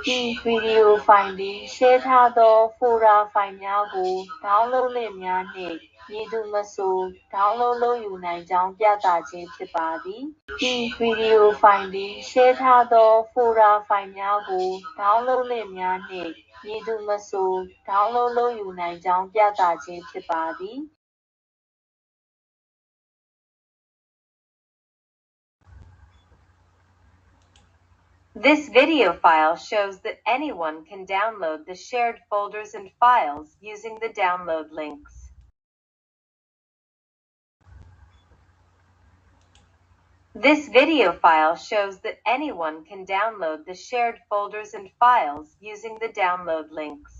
ဒီဗီဒီယိုဖိုင်သည်ရှယ်ထားသောဖိုလ်ဒါဖိုင်များကိုဒေါင်းလုပ်လင့်များနှင့်မည်သူမဆိုဒေါင်းလုပ်လုပ်ယူနိုင်ကြောင်းပြသခြင်းဖြစ်ပါသည်ဒီဗီဒီယိုဖိုင်သည်ရှယ်ထားသောဖိုလ်ဒါဖိုင်များကိုဒေါင်းလုပ်လင့်များနှင့်မည်သူမဆိုဒေါင်းလုပ်လုပ်ယူနိုင်ကြောင်းပြသခြင်းဖြစ်ပါသည် This video file shows that anyone can download the shared folders and files using the download links. This video file shows that anyone can download the shared folders and files using the download links.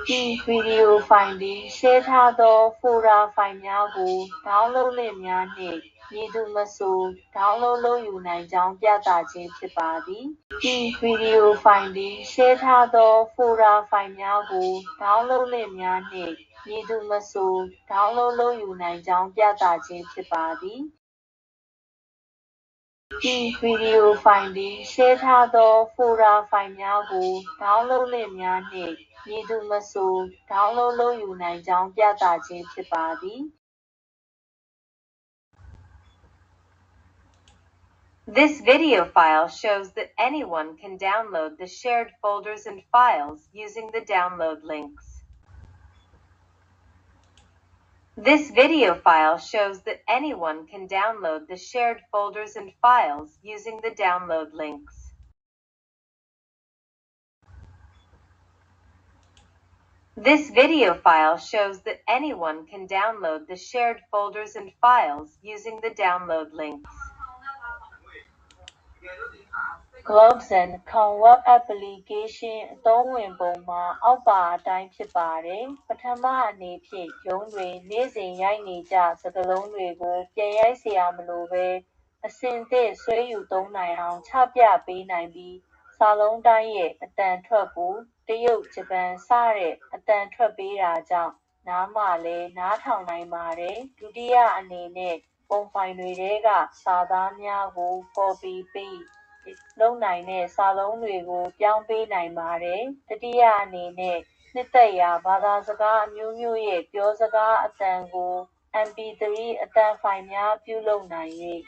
ဒီဗီဒီယိုဖိုင်သည်ရှယ်ထားသောဖိုလ်ဒါဖိုင်များကိုဒေါင်းလုပ်လင့်များနှင့်မည်သူမဆိုဒေါင်းလုပ်လုပ်ယူနိုင်ကြောင်းပြသခြင်းဖြစ်ပါသည်ဒီဗီဒီယိုဖိုင်သည်ရှယ်ထားသောဖိုလ်ဒါဖိုင်များကိုဒေါင်းလုပ်လင့်များနှင့်မည်သူမဆိုဒေါင်းလုပ်လုပ်ယူနိုင်ကြောင်းပြသခြင်းဖြစ်ပါသည်ဒီဗီဒီယိုဖိုင်သည်ရှယ်ထားသောဖိုလ်ဒါဖိုင်များကိုဒေါင်းလုပ်လင့်များနှင့်မည်သူမဆိုဒေါင်းလုပ်လုပ်ယူနိုင်ကြောင်းပြသခြင်းဖြစ်ပါသည် This video file shows that anyone can download the shared folders and files using the download links. This video file shows that anyone can download the shared folders and files using the download links. This video file shows that anyone can download the shared folders and files using the download links. Globesend Web Application အသုံးဝင်ပုံမှာအောက်ပါအတိုင်းဖြစ်ပါတယ်ပထမအနေဖြင့်ရုံးတွင်နေ့စဉ်ရိုက်နေကြစကားလုံးတွေကိုပြန်ရိုက်เสียမလိုဘဲအစင်သစ်ဆွဲယူသုံးနိုင်အောင်ချပြပေးနိုင်ပြီးစာလုံးတိုင်းရဲ့အသံထွက်ကိုတရုတ်ဂျပန်စတဲ့အသံထွက်ပေးတာကြောင့်နားမှာလည်းနားထောင်နိုင်ပါတယ်ဒုတိယအနေနဲ့ပုံဖိုင်တွေထဲကစာသားများကို copy paste လုပ်နိုင်တဲ့စာလုံးတွေကိုပြောင်းပေးနိုင်ပါတယ်တတိယအနေနဲ့နှစ်သက်ရာဘာသာစကားအမျိုးမျိုးရဲ့ပြောစကားအသံကို MP3 အသံဖိုင်များပြုလုပ်နိုင်၍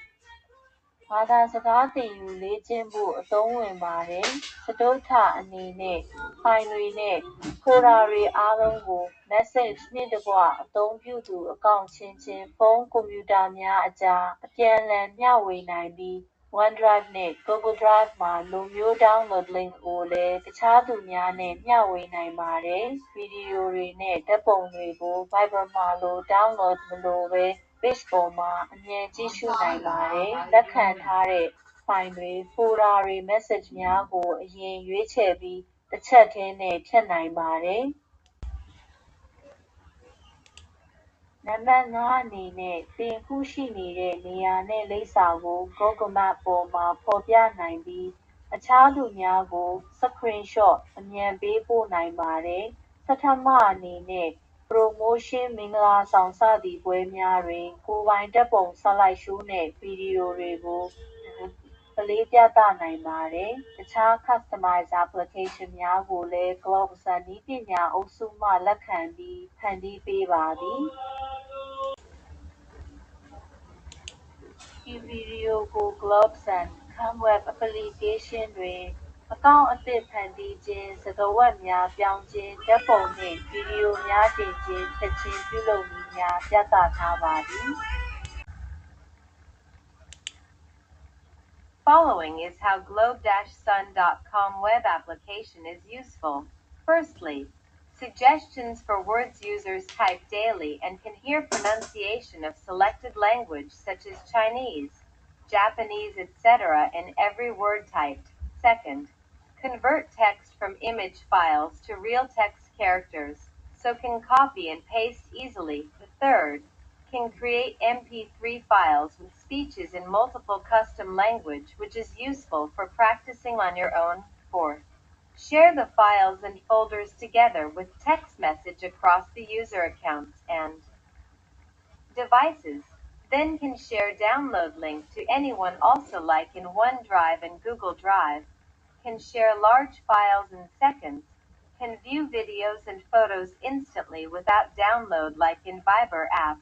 ဘာသာစကားသင်ယူလေ့ကျင့်ဖို့အသုံးဝင်ပါတယ်စတုတ္ထအနေနဲ့ဖိုင်တွေနဲ့ဖိုလ်ဒါတွေအားလုံးကို message နှင့်တကွအသုံးပြုသူအကောင့်ချင်းချင်းဖုန်းကွန်ပျူတာများအကြားအပြန်အလှန်မျှဝေနိုင်ပြီး OneDrive နဲ့ Google Drive မှာလိုမျိုး download link ကိုလည်းတခြားသူများနဲ့မျှဝေနိုင်ပါတယ်ဗီဒီယိုတွေနဲ့ဓာတ်ပုံတွေကို Viber မှာလို download မလိုဘဲ page ပေါ်မှာအမြန်ကြည့်ရှုနိုင်ပါတယ်လက်ခံထားတဲ့ဖိုင်တွေဖိုလ်ဒါတွေ message များကိုအရင်ရွေးချယ်ပြီးတစ်ချက်တည်းနဲ့ဖြတ်နိုင်ပါတယ်နံပါတ် 5 အနေနဲ့သင်အခုရှိနေတဲ့နေရာနဲ့လိပ်စာကို Google Map ပေါ်မှာဖော်ပြနိုင်ပြီးအခြားသူများကို Screenshot အမြန်ပေးပို့နိုင်ပါတယ်ဆဌမအနေနဲ့ပရိုမိုးရှင်းမင်္ဂလာဆောင်စသည်ပွဲများတွင်ကိုယ်ပိုင်ဓာတ်ပုံဆလိုက်ရှိုးနှင့်ဗီဒီယိုတွေကိုပလေးပြသနိုင်ပါတယ်တခြား Customize application များကိုလည်း Globesend နည်းပညာအုပ်စုမှလက်ခံပြီးဖန်တီးပေးပါသည်ဒီဗီဒီယိုကို Globesend Web Application တွင်အကောင့်အသစ်ဖန်တီးခြင်းစကားဝိုက်များပြောင်းခြင်းဓာတ်ပုံနှင့်ဗီဒီယိုများတင်ခြင်းဖြတ်ခြင်းပြုလုပ်နည်းများပြသထားပါသည် Following is how globe-sun.com web application is useful. Firstly, suggestions for words users type daily and can hear pronunciation of selected language such as Chinese, Japanese, etc. in every word typed. Second, convert text from image files to real text characters, so can copy and paste easily. The third, can create MP3 files with speeches in multiple custom language, which is useful for practicing on your own. Fourth, share the files and folders together with text message across the user accounts and devices. then can share download link to anyone also like in OneDrive and Google Drive, can share large files in seconds, can view videos and photos instantly without download like in Viber app,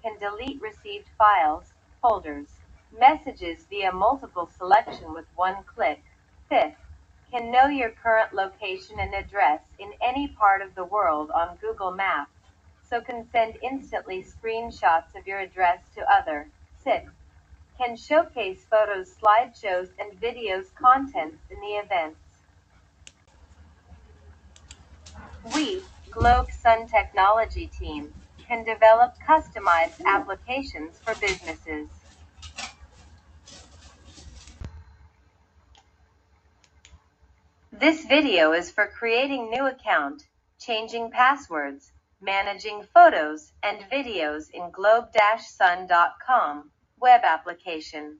can delete received files, folders, messages via multiple selection with one click. Fifth, can know your current location and address in any part of the world on Google Maps, so can send instantly screenshots of your address to other. Sixth, can showcase photos, slideshows, and videos contents in the events. We, Globe Sun Technology team, can develop customized applications for businesses. This video is for creating new account, changing passwords, managing photos and videos in globe-sun.com web application.